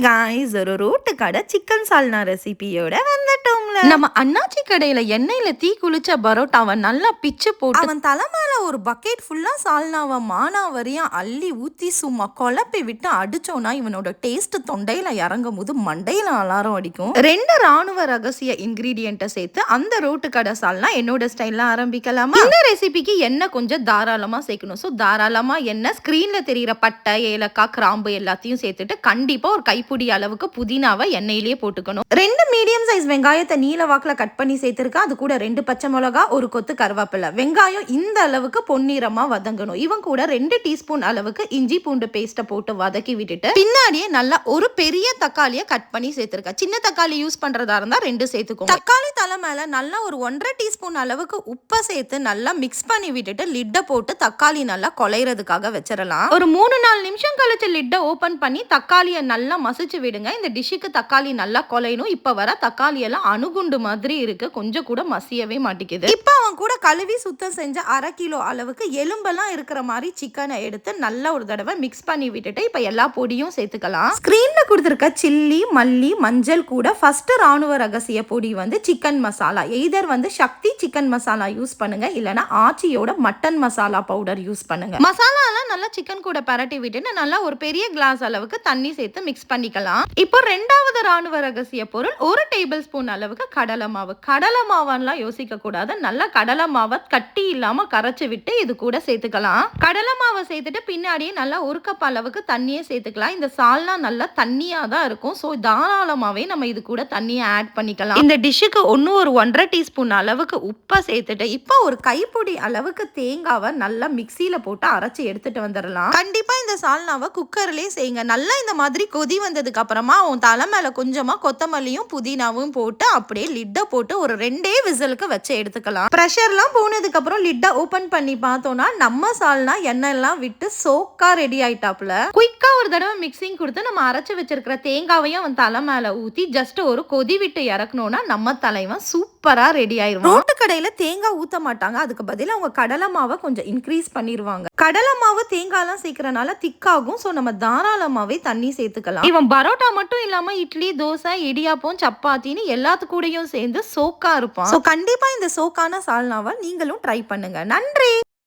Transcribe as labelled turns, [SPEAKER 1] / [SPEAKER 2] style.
[SPEAKER 1] Guys, ஒரு road கடை chicken சால்னா ரெசிபியோட வந்துட்டோம்ல. நம்ம அண்ணாச்சி கடையில எண்ணெயில தீ குளிச்ச பரோட்டாவை நல்லா பிச்சு போட்டு அவன் தலை மேல ஒரு பக்கெட் ஃபுல்லா சால்னாவை மானாவரியா அள்ளி ஊத்தி சும்மா குழப்பி விட்டு அடிச்சோன்னா இவனோட டேஸ்ட் தொண்டையில இறங்கும் போது மண்டையில அலாரம் அடிக்கும். 2 ராணுவ ரகசிய இன்கிரீடியன்ட்டை சேர்த்து அந்த ரோட்டு கடை சால்னா என்னோட ஸ்டைல்ல ஆரம்பிக்கலாமா? இந்த ரெசிபிக்கு எண்ணெய் கொஞ்சம் தாராளமா சேர்க்கணும். ஸோ தாராளமா எண்ணெய், ஸ்கிரீன்ல தெரியிற பட்டை, ஏலக்காய், கிராம்பு எல்லாத்தையும் சேர்த்துட்டு கண்டிப்பா ஒரு கைப்பிடி அளவுக்கு புதினாவை எண்ணெயிலேயே போட்டுக்கணும். 2 மீடியம் சைஸ் வெங்காயத்தை நீல வாக்குல கட் பண்ணி சேர்த்திருக்கேன். அது கூட 2 பச்சை மிளகா, ஒரு கொத்து கருவேப்பிலை. வெங்காயம் இந்த அளவுக்கு பொன்னிறமா வதங்கணும். இவன் கூட 2 டீஸ்பூன் அளவுக்கு இஞ்சி பூண்டு பேஸ்ட்டை போட்டு வதக்கி விட்டுட்டு பின்னாடியே நல்லா ஒரு பெரிய தக்காளியை கட் பண்ணி சேர்த்திருக்கேன். சின்ன தக்காளி யூஸ் பண்றதா இருந்தா 2 சேர்த்துக்கோங்க. தக்காளி தலை மேல நல்லா ஒரு 1.5 டீஸ்பூன் அளவுக்கு உப்பை சேர்த்து நல்லா மிக்ஸ் பண்ணி விட்டுட்டு லிட்டை போட்டு தக்காளி நல்லா குழைறதுக்காக வச்சிடலாம். ஒரு 3-4 நிமிஷம் கழிச்சு லிட்டை ஓபன் பண்ணி தக்காளியை நல்லா மசிச்சு விடுங்க. இந்த டிஷ்ஷுக்கு தக்காளி நல்லா குலையணும். இப்ப வர தக்காளி எல்லாம் அணுகுண்டு மாதிரி இருக்கு, கொஞ்சம் கூட மசியவே மாட்டேங்குது. இப்ப அவன் கூட கழுவி சுத்தம் செஞ்ச 1/2 கிலோ அளவுக்கு எலும்பெல்லாம் இருக்கிற மாதிரி சிக்கனை எடுத்து நல்லா ஒரு தடவை மிக்ஸ் பண்ணி விட்டுட்டு இப்ப எல்லா பொடியும் சேர்த்துக்கலாம். ஸ்கிரீன்ல கொடுத்திருக்க சில்லி, மல்லி, மஞ்சள் கூட ஃபர்ஸ்ட் ராணுவ ரகசிய பொடி வந்து சிக்கன் மசாலா. எய்தர் வந்து சக்தி சிக்கன் மசாலா யூஸ் பண்ணுங்க, இல்லனா ஆச்சியோட மட்டன் மசாலா பவுடர் யூஸ் பண்ணுங்க. மசாலா எல்லாம் நல்லா சிக்கன் கூட பரட்டி விட்டு நல்லா ஒரு பெரிய கிளாஸ் அளவுக்கு தண்ணி சேர்த்து மிக்ஸ் பண்ணிக்கலாம். இப்போ 2வது ராணுவ ரகசிய பொருள் 1 டேபிள் ஸ்பூன் அளவுக்கு கடலை மாவு. கடலை மாவெல்லாம் யோசிக்க கூடாது, நல்லா கடலை மாவை கட்டி இல்லாம கரைச்சு விட்டு இது கூட சேர்த்துக்கலாம். கடலை மாவை சேர்த்துட்டு பின்னாடியே நல்லா 1 கப் அளவுக்கு தண்ணியே சேர்த்துக்கலாம். இந்த சால்னா நல்லா தண்ணியா தான் இருக்கும். ஸோ தாராளமாவே நம்ம இது கூட தண்ணியை ஆட் பண்ணிக்கலாம். இந்த டிஷ்ஷுக்கு ஒரு 1.5 டீஸ்பூன் அளவுக்கு உப்பை சேர்த்துட்டு இப்போ ஒரு கைப்பிடி அளவுக்கு தேங்காவை நல்லா மிக்சியில போட்டு அரைச்சி எடுத்துட்டு வந்துடலாம். கண்டிப்பா இந்த சால்னாவை குக்கர்லயே செய்யுங்க. நல்லா இந்த மாதிரி கொதி வந்ததுக்கு அப்புறமா உன் தலை மேல கொஞ்சமா கொத்தமல்லியும் புதினாவும் போட்டு அப்படியே லிட்டை போட்டு ஒரு 2 விசிலுக்கு வச்சு எடுத்துக்கலாம். ப்ரெஷர்லாம் போனதுக்கு அப்புறம் லிட்டை ஓபன் பண்ணி பார்த்தோம்னா நம்ம சால்னா எண்ணெய் எல்லாம் விட்டு சோக்கா ரெடி ஆயிட்டாப்ல. குயிக்கா ஒரு தடவை மிக்சிங் கொடுத்து நம்ம அரைச்சு வச்சிருக்கிற தேங்காவையும் அவன் தலை மேல ஊத்தி ஜஸ்ட் ஒரு கொதி விட்டு இறக்கணும்னா நம்ம தலைவன் சூப்பரா ரெடி ஆயிரும். ரோட்டு கடையில தேங்காய் ஊத்த மாட்டாங்க, அதுக்கு பதிலா அவங்க கடலை மாவை கொஞ்சம் இன்க்ரீஸ் பண்ணிடுவாங்க. கடலை மாவு தேங்காய் எல்லாம் சேர்க்கறனால திக்காகும். ஸோ நம்ம தாராளமாவே தண்ணி சேர்த்துக்கலாம். இவன் பரோட்டா மட்டும் இல்லாம இட்லி, தோசை, இடியாப்பம், சப்பாத்தின்னு எல்லாத்து கூடயும் சேர்ந்து சோக்கா இருப்பான். ஸோ கண்டிப்பா இந்த சோக்கான சால்னாவை நீங்களும் ட்ரை பண்ணுங்க. நன்றி.